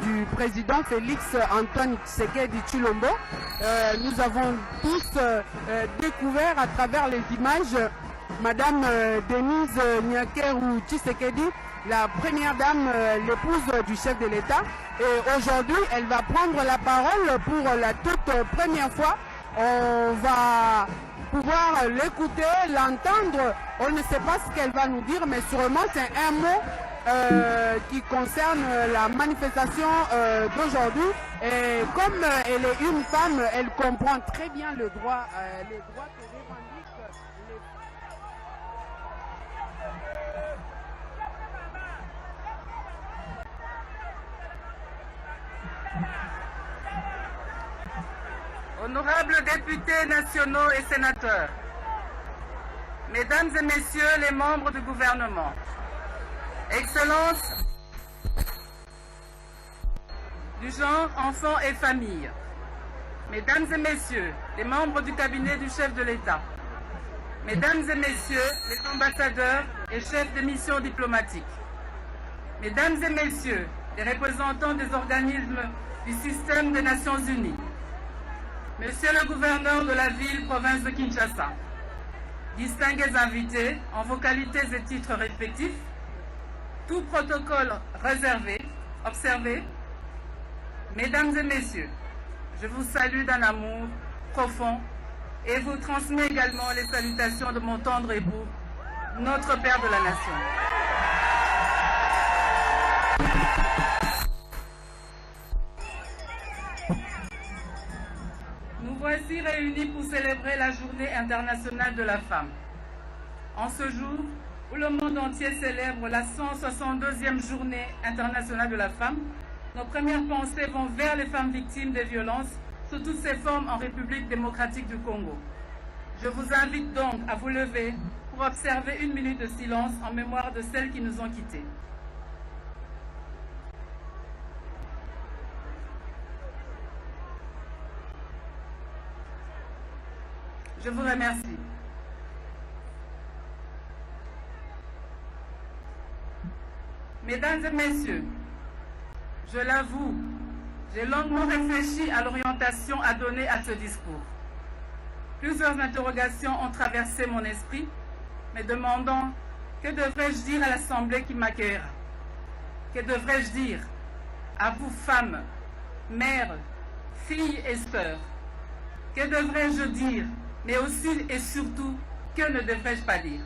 Du président Félix Antoine Tshisekedi Tshilombo. Nous avons tous découvert à travers les images Madame Denise Nyakeru Tshisekedi, la première dame, l'épouse du chef de l'État. Et aujourd'hui, elle va prendre la parole pour la toute première fois. On va pouvoir l'écouter, l'entendre. On ne sait pas ce qu'elle va nous dire, mais sûrement c'est un mot qui concerne la manifestation d'aujourd'hui. Et comme elle est une femme, elle comprend très bien les droits que revendiquent les... Honorables députés nationaux et sénateurs, Mesdames et Messieurs les membres du gouvernement, Excellences du genre, enfants et familles, Mesdames et Messieurs les membres du cabinet du chef de l'État, Mesdames et Messieurs les ambassadeurs et chefs de missions diplomatiques, Mesdames et Messieurs les représentants des organismes du système des Nations Unies, Monsieur le gouverneur de la ville-province de Kinshasa, distingués invités en vos qualités et titres respectifs, tout protocole réservé, observé, Mesdames et Messieurs, je vous salue d'un amour profond et vous transmets également les salutations de mon tendre époux, notre Père de la Nation. Nous voici réunis pour célébrer la Journée internationale de la femme. En ce jour où le monde entier célèbre la 162e Journée internationale de la femme, nos premières pensées vont vers les femmes victimes des violences sous toutes ses formes en République démocratique du Congo. Je vous invite donc à vous lever pour observer une minute de silence en mémoire de celles qui nous ont quittés. Je vous remercie. Mesdames et Messieurs, je l'avoue, j'ai longuement réfléchi à l'orientation à donner à ce discours. Plusieurs interrogations ont traversé mon esprit, me demandant que devrais-je dire à l'Assemblée qui m'accueillera? Que devrais-je dire à vous femmes, mères, filles et sœurs? Que devrais-je dire, mais aussi et surtout, que ne devrais-je pas dire?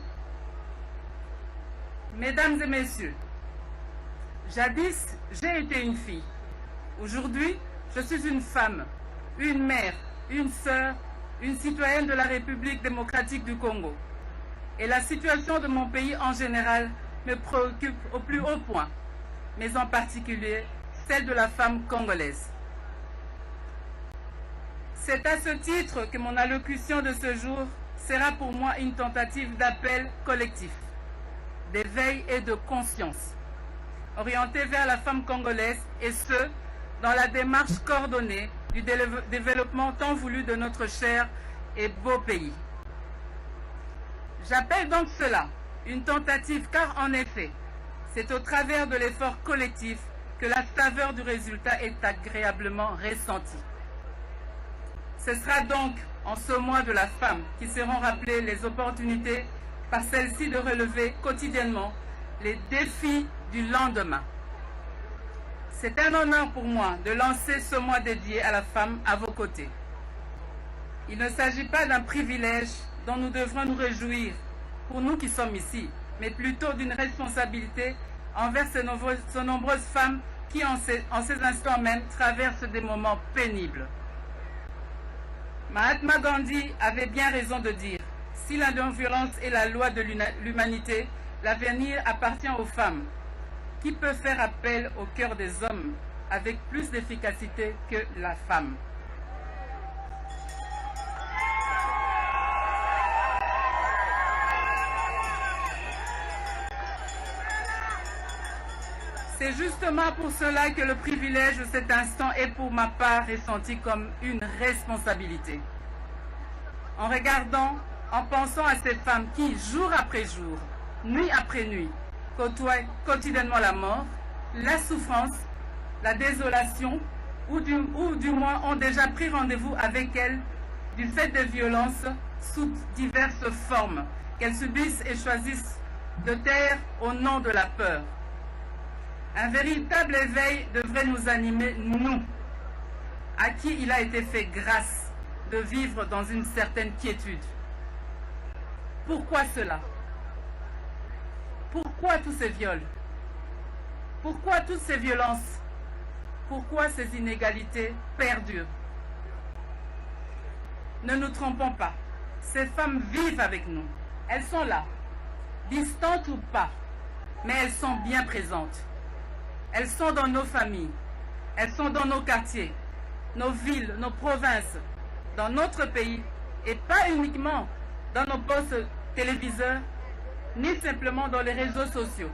Mesdames et Messieurs, jadis, j'ai été une fille. Aujourd'hui, je suis une femme, une mère, une sœur, une citoyenne de la République démocratique du Congo. Et la situation de mon pays en général me préoccupe au plus haut point, mais en particulier celle de la femme congolaise. C'est à ce titre que mon allocution de ce jour sera pour moi une tentative d'appel collectif, d'éveil et de conscience, orientée vers la femme congolaise, et ce, dans la démarche coordonnée du développement tant voulu de notre cher et beau pays. J'appelle donc cela une tentative, car en effet, c'est au travers de l'effort collectif que la saveur du résultat est agréablement ressentie. Ce sera donc en ce mois de la femme qui seront rappelées les opportunités par celle-ci de relever quotidiennement les défis du lendemain. C'est un honneur pour moi de lancer ce mois dédié à la femme à vos côtés. Il ne s'agit pas d'un privilège dont nous devrons nous réjouir pour nous qui sommes ici, mais plutôt d'une responsabilité envers ces nombreuses femmes qui, en ces instants même, traversent des moments pénibles. Mahatma Gandhi avait bien raison de dire « Si la non-violence est la loi de l'humanité, l'avenir appartient aux femmes, qui peut faire appel au cœur des hommes avec plus d'efficacité que la femme. C'est justement pour cela que le privilège de cet instant est pour ma part ressenti comme une responsabilité. En regardant, en pensant à ces femmes qui, jour après jour, nuit après nuit, côtoient quotidiennement la mort, la souffrance, la désolation, ou du moins ont déjà pris rendez-vous avec elles du fait des violences sous diverses formes qu'elles subissent et choisissent de taire au nom de la peur. Un véritable éveil devrait nous animer, nous, à qui il a été fait grâce de vivre dans une certaine quiétude. Pourquoi cela? Pourquoi tous ces viols? Pourquoi toutes ces violences? Pourquoi ces inégalités perdurent? Ne nous trompons pas, ces femmes vivent avec nous. Elles sont là, distantes ou pas, mais elles sont bien présentes. Elles sont dans nos familles, elles sont dans nos quartiers, nos villes, nos provinces, dans notre pays, et pas uniquement dans nos postes téléviseurs, ni simplement dans les réseaux sociaux.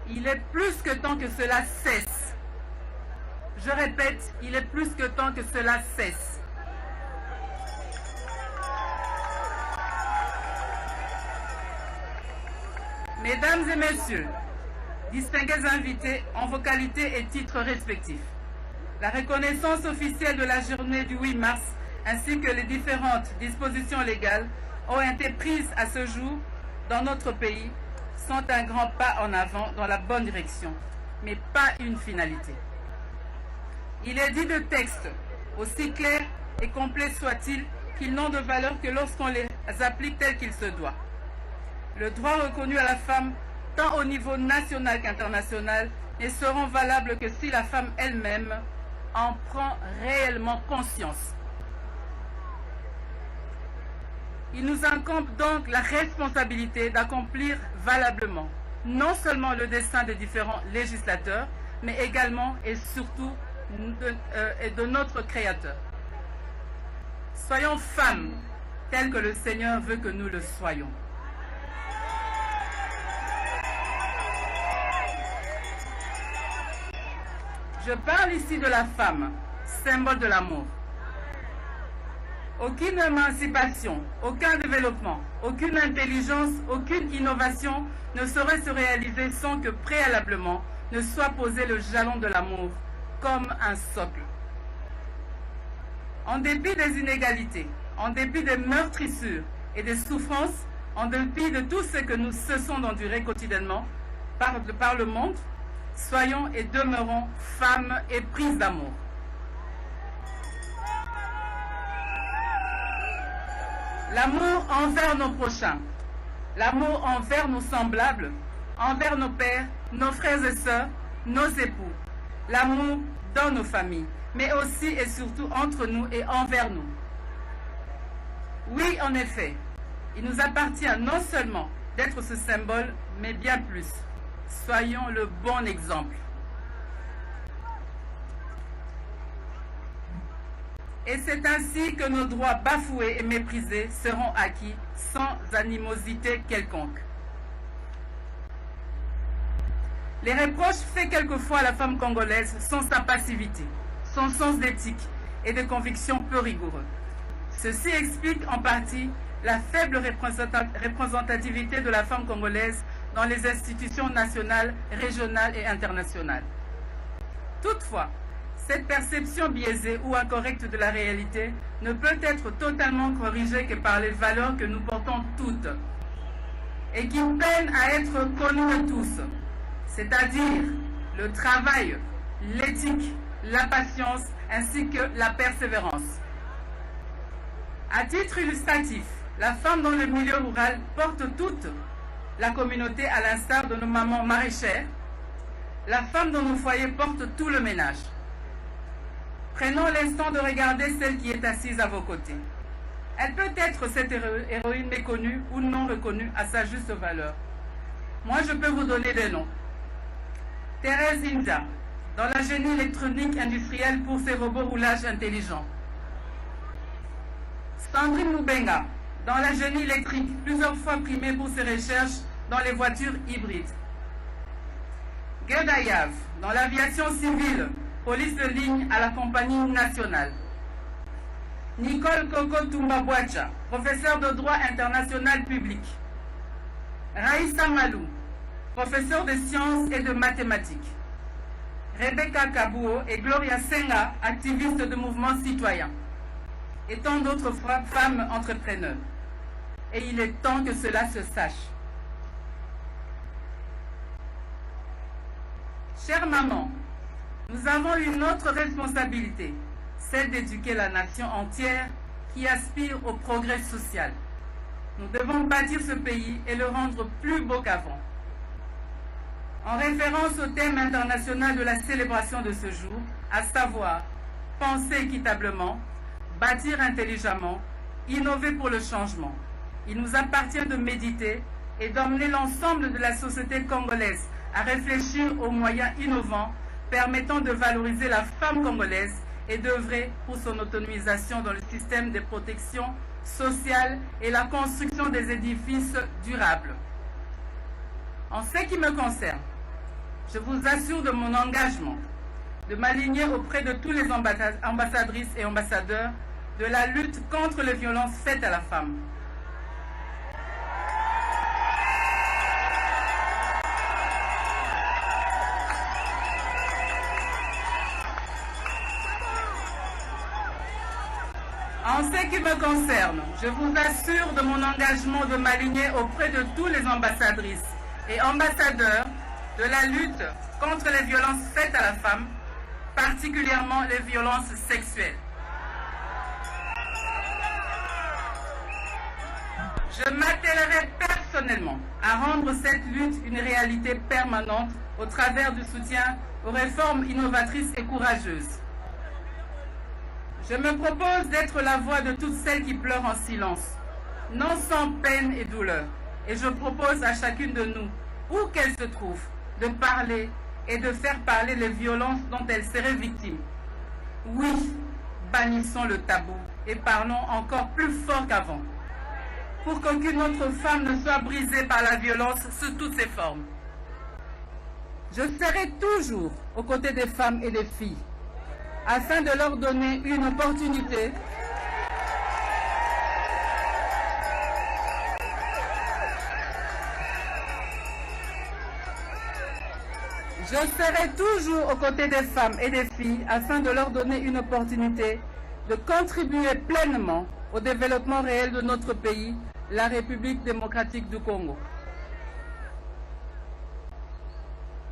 Il est plus que temps que cela cesse. Je répète, il est plus que temps que cela cesse. Mesdames et messieurs, distingués invités en vos qualités et titres respectifs, la reconnaissance officielle de la journée du 8 mars ainsi que les différentes dispositions légales ont été prises à ce jour dans notre pays sont un grand pas en avant dans la bonne direction, mais pas une finalité. Il est dit de textes, aussi clairs et complets soient-ils, qu'ils n'ont de valeur que lorsqu'on les applique tels qu'il se doit. Le droit reconnu à la femme, tant au niveau national qu'international, ne seront valables que si la femme elle-même en prend réellement conscience. Il nous incombe donc la responsabilité d'accomplir valablement non seulement le dessein des différents législateurs, mais également et surtout de notre Créateur. Soyons femmes telles que le Seigneur veut que nous le soyons. Je parle ici de la femme, symbole de l'amour. Aucune émancipation, aucun développement, aucune intelligence, aucune innovation ne saurait se réaliser sans que préalablement ne soit posé le jalon de l'amour comme un socle. En dépit des inégalités, en dépit des meurtrissures et des souffrances, en dépit de tout ce que nous cessons d'endurer quotidiennement par le monde, soyons et demeurons femmes éprises d'amour. L'amour envers nos prochains, l'amour envers nos semblables, envers nos pères, nos frères et sœurs, nos époux, l'amour dans nos familles, mais aussi et surtout entre nous et envers nous. Oui, en effet, il nous appartient non seulement d'être ce symbole, mais bien plus. Soyons le bon exemple. Et c'est ainsi que nos droits bafoués et méprisés seront acquis sans animosité quelconque. Les reproches faits quelquefois à la femme congolaise sont sa passivité, son sens d'éthique et de conviction peu rigoureux. Ceci explique en partie la faible représentativité de la femme congolaise dans les institutions nationales, régionales et internationales. Toutefois, cette perception biaisée ou incorrecte de la réalité ne peut être totalement corrigée que par les valeurs que nous portons toutes et qui peinent à être connues de tous, c'est-à-dire le travail, l'éthique, la patience ainsi que la persévérance. À titre illustratif, la femme dans le milieu rural porte toute la communauté à l'instar de nos mamans maraîchères. La femme dans nos foyers porte tout le ménage. Prenons l'instant de regarder celle qui est assise à vos côtés. Elle peut être cette héroïne méconnue ou non reconnue à sa juste valeur. Moi, je peux vous donner des noms. Thérèse India, dans la génie électronique industrielle pour ses robots roulage intelligents. Sandrine Moubenga, dans la génie électrique, plusieurs fois primée pour ses recherches dans les voitures hybrides. Gerda Yav, dans l'aviation civile, police de ligne à la compagnie nationale. Nicole Coco Tumbabwacha, professeure de droit international public. Raïssa Malou, professeure de sciences et de mathématiques. Rebecca Kabouo et Gloria Senga, activistes de mouvements citoyens. Et tant d'autres femmes entrepreneurs. Et il est temps que cela se sache. Chère maman, nous avons une autre responsabilité, celle d'éduquer la nation entière qui aspire au progrès social. Nous devons bâtir ce pays et le rendre plus beau qu'avant. En référence au thème international de la célébration de ce jour, à savoir penser équitablement, bâtir intelligemment, innover pour le changement. Il nous appartient de méditer et d'emmener l'ensemble de la société congolaise à réfléchir aux moyens innovants permettant de valoriser la femme congolaise et d'œuvrer pour son autonomisation dans le système de protection sociale et la construction des édifices durables. En ce qui me concerne, je vous assure de mon engagement de m'aligner auprès de tous les ambassadrices et ambassadeurs de la lutte contre les violences faites à la femme. En ce qui me concerne, je vous assure de mon engagement de m'aligner auprès de tous les ambassadrices et ambassadeurs de la lutte contre les violences faites à la femme, particulièrement les violences sexuelles. Je m'attellerai personnellement à rendre cette lutte une réalité permanente au travers du soutien aux réformes innovatrices et courageuses. Je me propose d'être la voix de toutes celles qui pleurent en silence, non sans peine et douleur. Et je propose à chacune de nous, où qu'elle se trouve, de parler et de faire parler les violences dont elle serait victime. Oui, bannissons le tabou et parlons encore plus fort qu'avant, pour qu'aucune autre femme ne soit brisée par la violence sous toutes ses formes. Je serai toujours aux côtés des femmes et des filles, afin de leur donner une opportunité Je serai toujours aux côtés des femmes et des filles afin de leur donner une opportunité de contribuer pleinement au développement réel de notre pays, la République démocratique du Congo.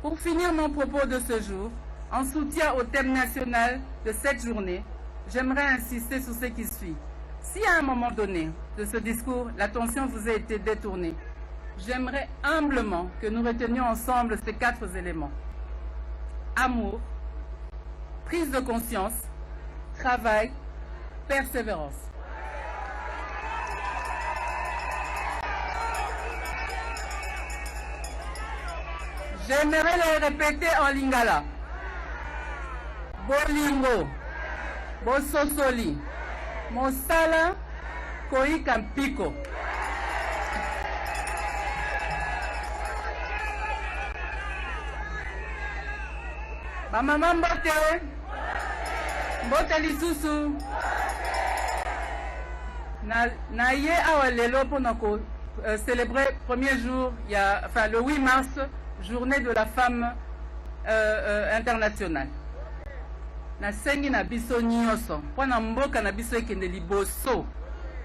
Pour finir mon propos de ce jour, en soutien au thème national de cette journée, j'aimerais insister sur ce qui suit. Si à un moment donné de ce discours, l'attention vous a été détournée, j'aimerais humblement que nous retenions ensemble ces 4 éléments. Amour, prise de conscience, travail, persévérance. J'aimerais le répéter en lingala. Bolingo, bososoli, mosala, koika mpiko. Bamama mbote, mbote lisusu. Na ye awa lelo pour nous célébrer premier jour, enfin le 8 mars, journée de la femme internationale. Na sengi na biso nyonso, pona mboka na biso ekende liboso,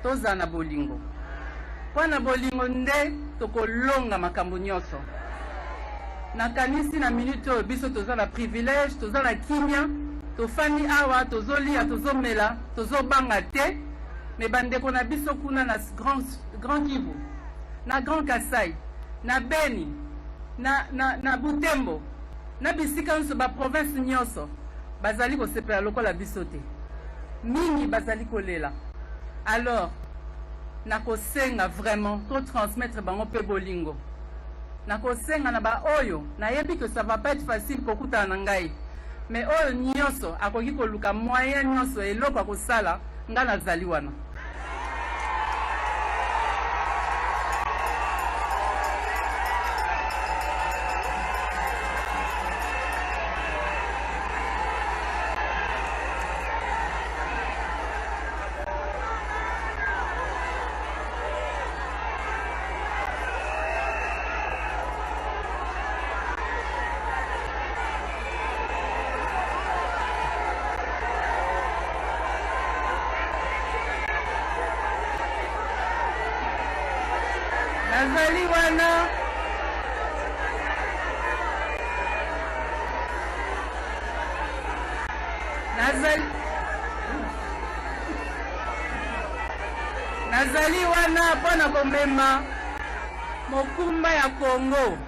toza na bolingo. Pona bolingo nde tokolonga makambo nyonso. Na kanisi na minute oyo biso toza na privilège, toza na kimia, tofani awa, tozolia, tozomela, tozobanga te, me bandeko na biso kuna na Grand Kivu, na Grand Kasai, na Beni, na Butembo, na bisika nso ba province nyonso, bazali ko sepela lokola biso te. Mingi bazali kolela. Alors, nakosenga vraiment to transmettre bango pe bolingo. Nakosenga na ba oyo nayebi que ça va pas être facile kokutana na ngai. Mais oyo nyonso akoki koluka moyen nyonso eloko akosala nga nazali wana. Nazali wana nazali wana pona komema mokumba ya Congo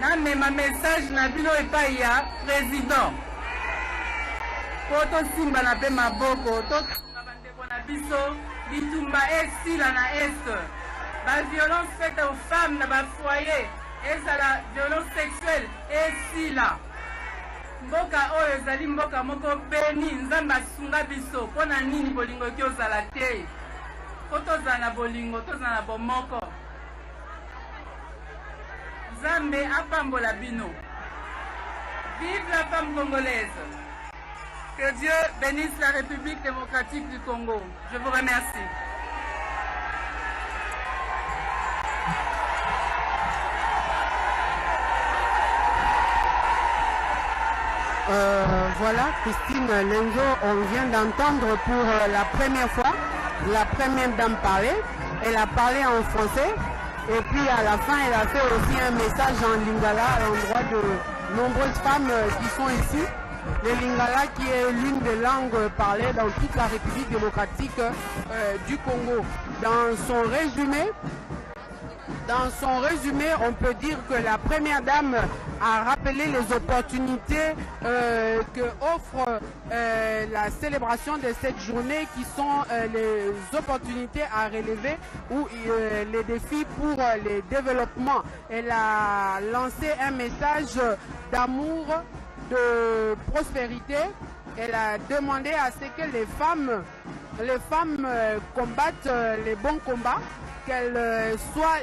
na mema message na bino epai ya président poto simba na pe maboko to bandeko na biso bitumba esila na est. La violence faite aux femmes dans le foyer, et ça la violence sexuelle, et si là. Mboka oyo ezali mboka moko beni nzamba sunga biso pona nini bolingo ki ozala te. Kotoza na bolingo, toza na bomoko. Nzambe apambola bino. Vive la femme congolaise. Que Dieu bénisse la République démocratique du Congo. Je vous remercie. Voilà, Christine Lenzo, on vient d'entendre pour la première fois la première dame parler. Elle a parlé en français et puis à la fin elle a fait aussi un message en lingala à l'endroit de nombreuses femmes qui sont ici. Le lingala qui est l'une des langues parlées dans toute la République démocratique du Congo. Dans son résumé, on peut dire que la première dame a rappelé les opportunités que offre la célébration de cette journée, qui sont les opportunités à relever ou les défis pour le développement. Elle a lancé un message d'amour, de prospérité. Elle a demandé à ce que les femmes combattent les bons combats, qu'elles soient...